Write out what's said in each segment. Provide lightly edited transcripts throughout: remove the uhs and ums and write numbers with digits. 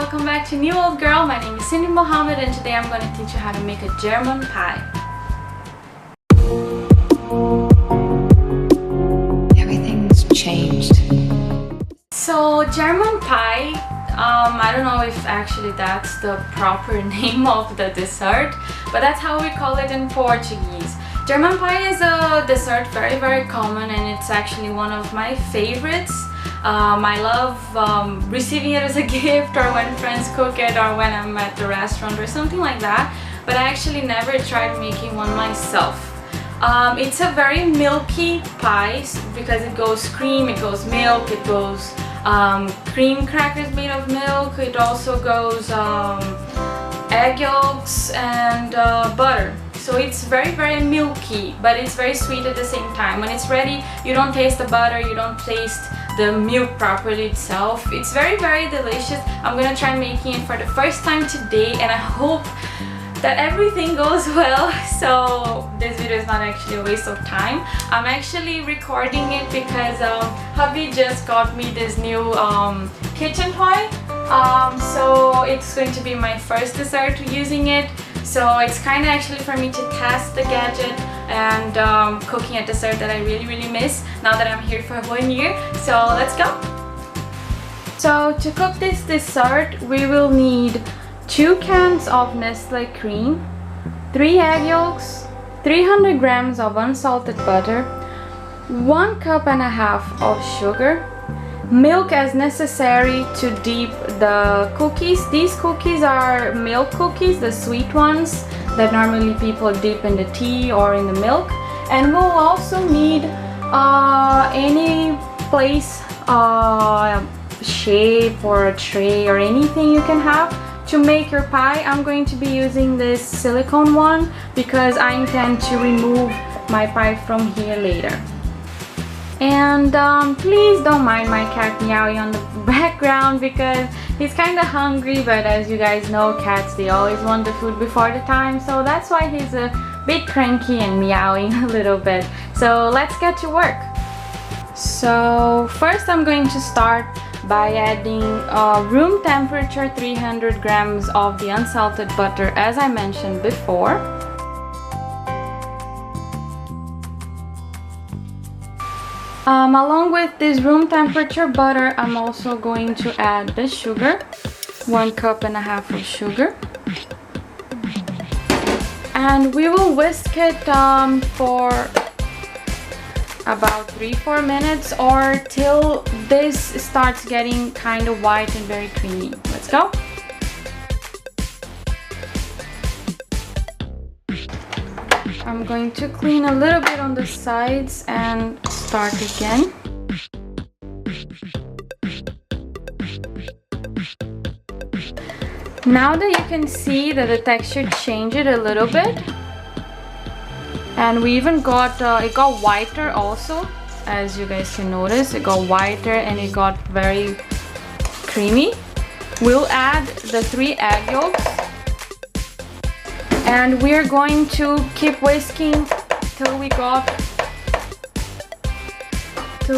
welcome back to New Old Girl. My name is Cindy Mohammed and today I'm going to teach you how to make a German pie. Everything's changed. So German pie, I don't know if actually that's the proper name of the dessert, but that's how we call it in Portuguese. German pie is a dessert very common and it's actually one of my favorites. I love receiving it as a gift or when friends cook it or when I'm at the restaurant or something like that, but I actually never tried making one myself. It's a very milky pie because it goes cream, it goes milk, it goes cream crackers made of milk, it also goes egg yolks and butter. So it's very milky, but it's very sweet at the same time. When it's ready, you don't taste the butter, you don't taste the milk properly itself. It's very delicious. I'm gonna try making it for the first time today and I hope that everything goes well, so this video is not actually a waste of time. I'm actually recording it because hubby just got me this new kitchen toy. So it's going to be my first dessert using it. So it's kind of actually for me to test the gadget and cooking a dessert that I really miss now that I'm here for 1 year. So let's go! So to cook this dessert we will need 2 cans of Nestle cream, 3 egg yolks, 300 grams of unsalted butter, 1 cup and a half of sugar, milk as necessary to dip the cookies. These cookies are milk cookies, the sweet ones that normally people dip in the tea or in the milk. And we'll also need any place, shape or a tray or anything you can have to make your pie. I'm going to be using this silicone one because I intend to remove my pie from here later. And please don't mind my cat meowing on the background because he's kind of hungry, but as you guys know, cats, they always want the food before the time, so that's why he's a bit cranky and meowing a little bit. So let's get to work. So first I'm going to start by adding room temperature 300 grams of the unsalted butter as I mentioned before. Along with this room temperature butter, I'm also going to add the sugar, 1 cup and a half of sugar. And we will whisk it for about 3-4 minutes or till this starts getting kind of white and very creamy. Let's go! I'm going to clean a little bit on the sides and start again. Now that you can see that the texture changed a little bit, and we even got it got whiter also, as you guys can notice, it got whiter and it got very creamy. We'll add the 3 egg yolks and we're going to keep whisking till we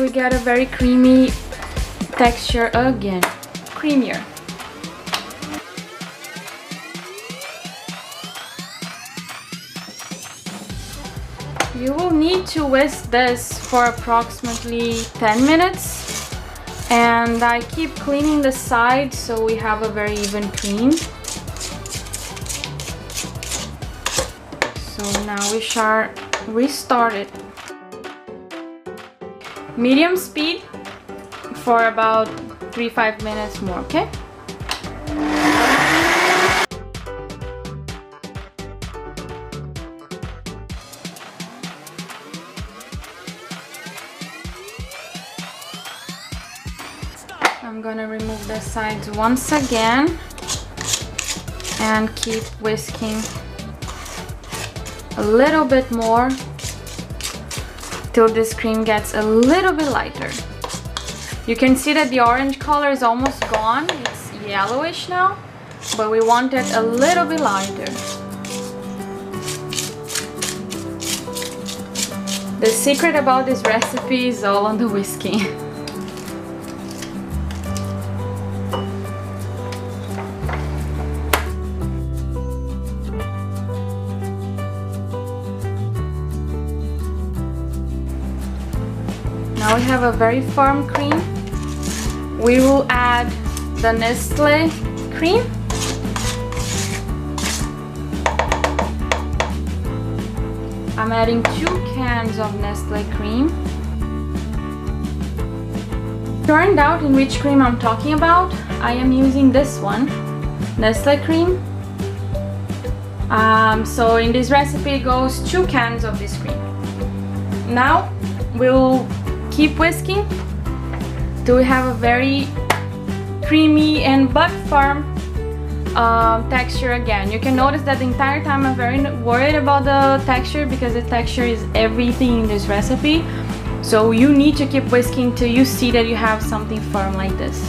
get a very creamy texture again, creamier. You will need to whisk this for approximately 10 minutes and I keep cleaning the sides so we have a very even clean. So now we shall restart it. Medium speed for about 3-5 minutes more, okay? I'm gonna remove the sides once again and keep whisking a little bit more till this cream gets a little bit lighter. You can see that the orange color is almost gone, it's yellowish now, but we want it a little bit lighter. The secret about this recipe is all on the whisking. Now we have a very firm cream. We will add the Nestle cream. I'm adding 2 cans of Nestle cream. To find out in which cream I'm talking about, I am using this one, Nestle cream. So in this recipe it goes 2 cans of this cream. Now we'll keep whisking till we have a very creamy and but firm texture again. You can notice that the entire time I'm very worried about the texture because the texture is everything in this recipe. So you need to keep whisking till you see that you have something firm like this.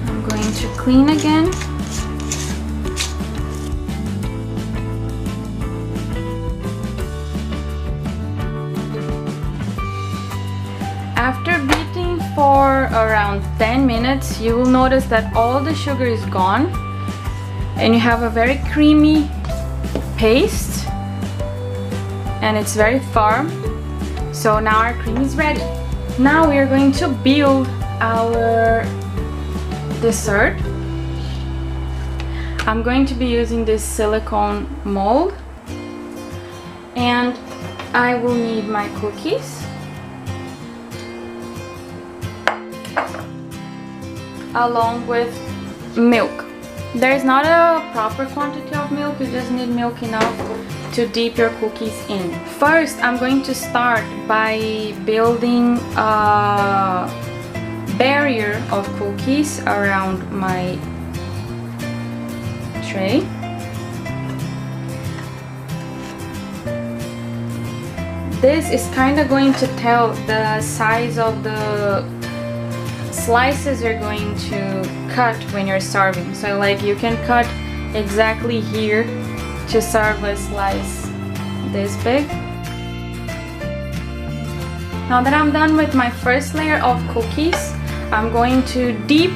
I'm going to clean again. After beating for around 10 minutes, you will notice that all the sugar is gone and you have a very creamy paste and it's very firm. So now our cream is ready. Now we are going to build our dessert. I'm going to be using this silicone mold and I will need my cookies, along with milk. There is not a proper quantity of milk, you just need milk enough to dip your cookies in. First, I'm going to start by building a barrier of cookies around my tray. This is kind of going to tell the size of the slices you're going to cut when you're serving. So like you can cut exactly here to serve a slice this big. Now that I'm done with my first layer of cookies, I'm going to dip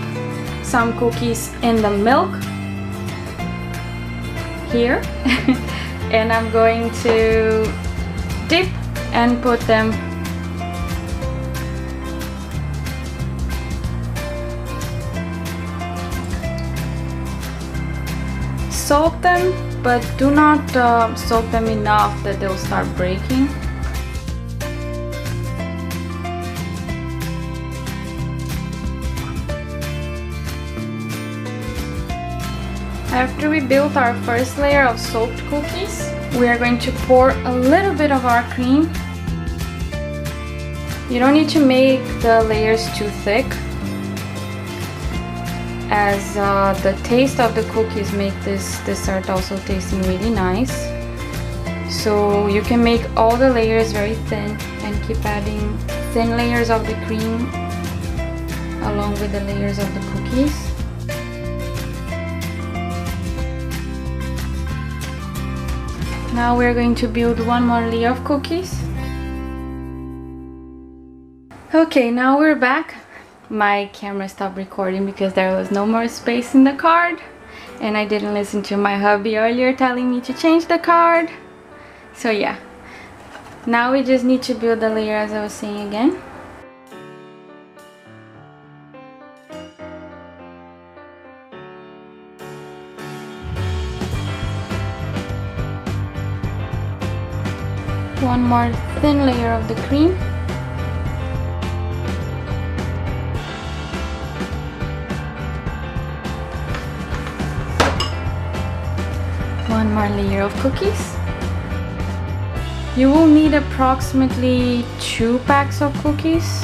some cookies in the milk here and I'm going to dip and put them soak them, but do not soak them enough that they'll start breaking. After we built our first layer of soaked cookies, we are going to pour a little bit of our cream. You don't need to make the layers too thick, as the taste of the cookies make this dessert also tasting really nice. So you can make all the layers very thin and keep adding thin layers of the cream along with the layers of the cookies. Now we're going to build one more layer of cookies. Okay, now we're back. My camera stopped recording because there was no more space in the card and I didn't listen to my hubby earlier telling me to change the card. So yeah, now we just need to build the layer as I was saying again. One more thin layer of the cream. One more layer of cookies. You will need approximately 2 packs of cookies.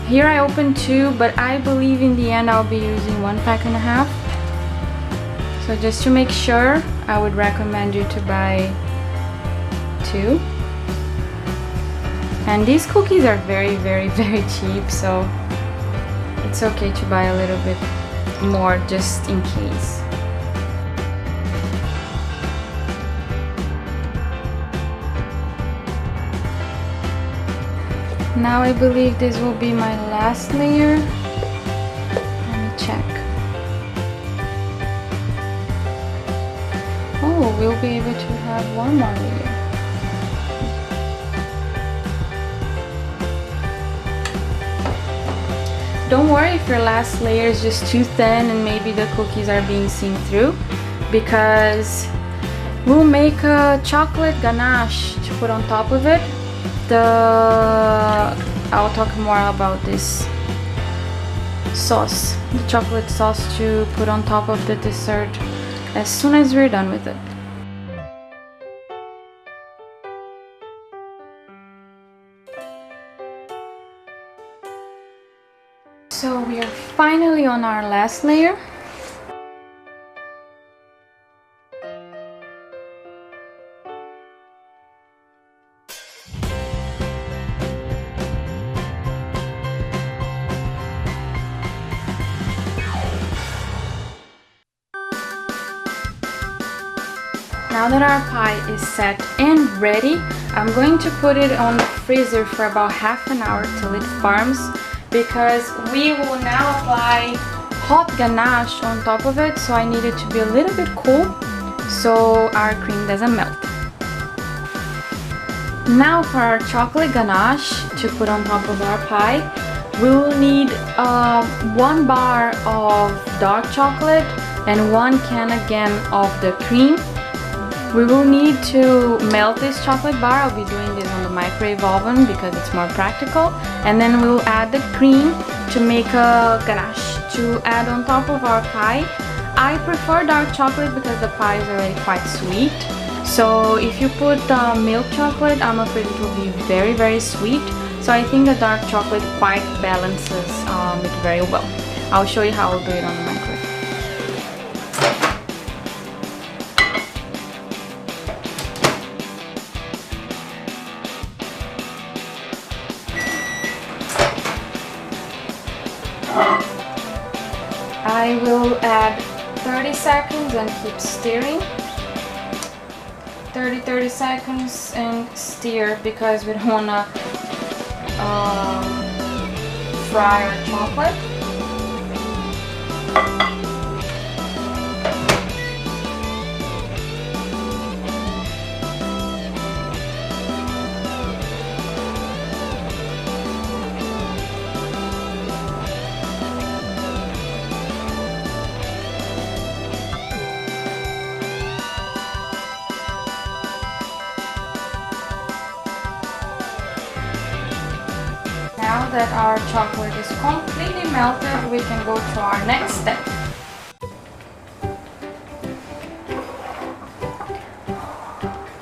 Here I opened 2, but I believe in the end I'll be using 1.5 packs. So just to make sure, I would recommend you to buy 2. And these cookies are very cheap, so it's okay to buy a little bit more just in case. Now I believe this will be my last layer. Let me check. we'll be able to have one more layer. Don't worry if your last layer is just too thin and maybe the cookies are being seen through, because we'll make a chocolate ganache to put on top of it. I'll talk more about this sauce, the chocolate sauce to put on top of the dessert as soon as we're done with it. So we are finally on our last layer. Now that our pie is set and ready, I'm going to put it on the freezer for about half an hour till it firms, because we will now apply hot ganache on top of it, so I need it to be a little bit cool so our cream doesn't melt. Now for our chocolate ganache to put on top of our pie, we will need 1 bar of dark chocolate and 1 can again of the cream. We will need to melt this chocolate bar. I'll be doing this on the microwave oven because it's more practical. And then we'll add the cream to make a ganache to add on top of our pie. I prefer dark chocolate because the pie is already quite sweet. So if you put milk chocolate, I'm afraid it will be very, very sweet. So I think the dark chocolate quite balances it very well. I'll show you how I'll do it on the microwave. I will add 30 seconds and keep stirring. 30 seconds and stir because we don't want to fry our chocolate. Now that our chocolate is completely melted, we can go to our next step.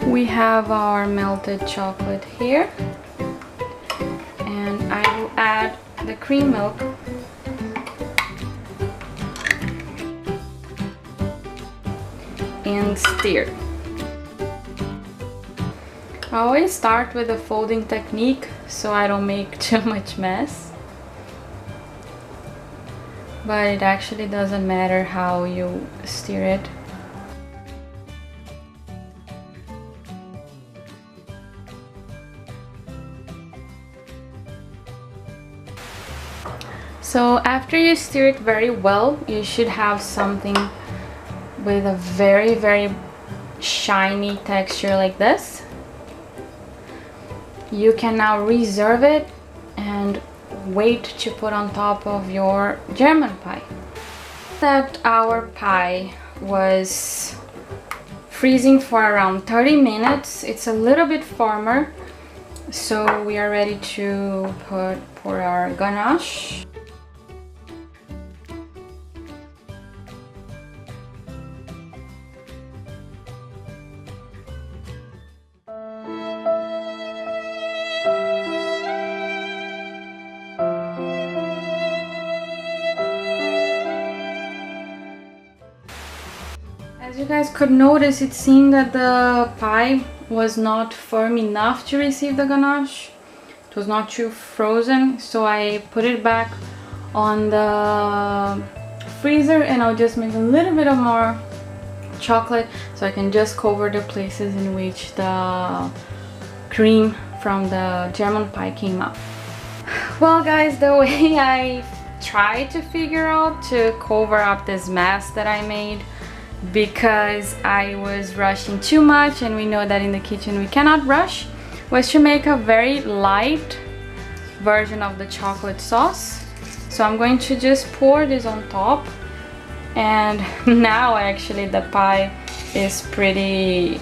We have our melted chocolate here, and I will add the cream milk. And stir. I always start with a folding technique so I don't make too much mess. But it actually doesn't matter how you stir it. So after you stir it very well, you should have something with a very, very shiny texture like this. You can now reserve it and wait to put on top of your German pie. That our pie was freezing for around 30 minutes. It's a little bit firmer, so we are ready to pour our ganache. As you guys could notice, it seemed that the pie was not firm enough to receive the ganache. It was not too frozen, so I put it back on the freezer, and I'll just make a little bit of more chocolate so I can just cover the places in which the cream from the German pie came out. Well guys, the way I tried to figure out to cover up this mess that I made because I was rushing too much, and we know that in the kitchen we cannot rush, was to make a very light version of the chocolate sauce. So I'm going to just pour this on top, and now actually the pie is pretty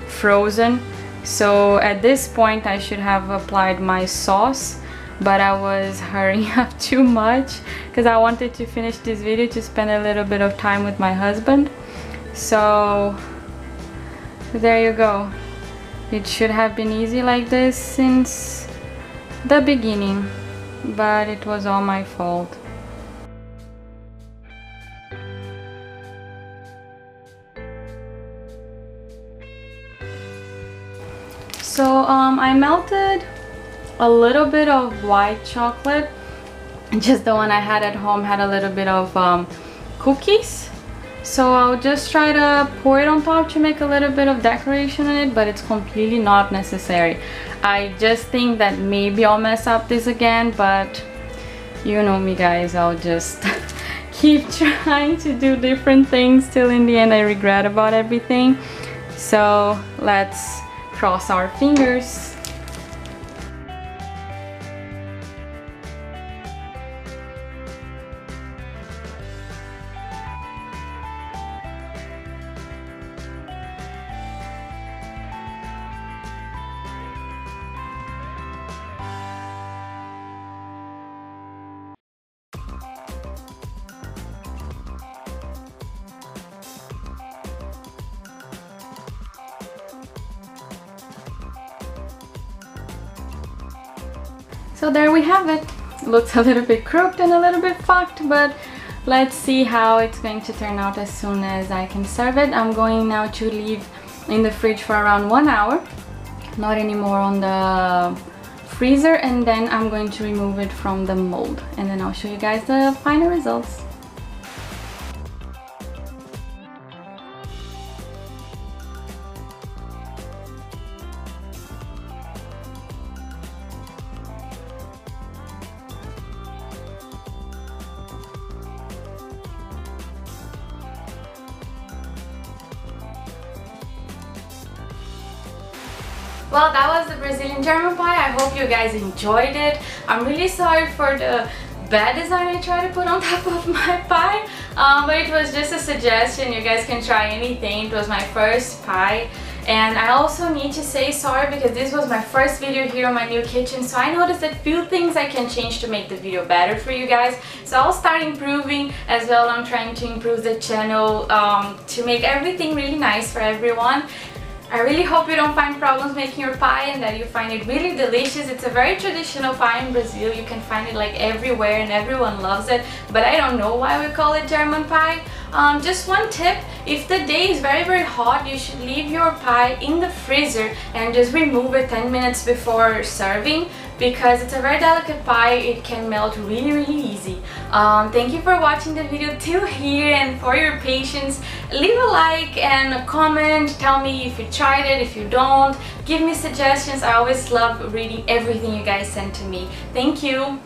frozen, so at this point I should have applied my sauce, but I was hurrying up too much because I wanted to finish this video to spend a little bit of time with my husband. So there you go. It should have been easy like this since the beginning, but it was all my fault. So I melted a little bit of white chocolate. Just the one I had at home had a little bit of cookies. So I'll just try to pour it on top to make a little bit of decoration in it, but it's completely not necessary. I just think that maybe I'll mess up this again, but you know me guys, I'll just keep trying to do different things till in the end I regret about everything. So let's cross our fingers. So there we have it. Looks a little bit crooked and a little bit fucked, but let's see how it's going to turn out as soon as I can serve it. I'm going now to leave in the fridge for around 1 hour, not anymore on the freezer, and then I'm going to remove it from the mold, and then I'll show you guys the final results. Well, that was the Brazilian German pie. I hope you guys enjoyed it. I'm really sorry for the bad design I tried to put on top of my pie, but it was just a suggestion. You guys can try anything. It was my first pie, and I also need to say sorry because this was my first video here in my new kitchen, so I noticed that few things I can change to make the video better for you guys. So I'll start improving as well. I'm trying to improve the channel to make everything really nice for everyone. I really hope you don't find problems making your pie and that you find it really delicious. It's a very traditional pie in Brazil. You can find it like everywhere and everyone loves it, but I don't know why we call it German pie. Just one tip, if the day is very hot, you should leave your pie in the freezer and just remove it 10 minutes before serving, because it's a very delicate pie. It can melt really easy. Thank you for watching the video till here and for your patience. Leave a like and a comment. Tell me if you tried it, if you don't. Give me suggestions. I always love reading everything you guys send to me. Thank you.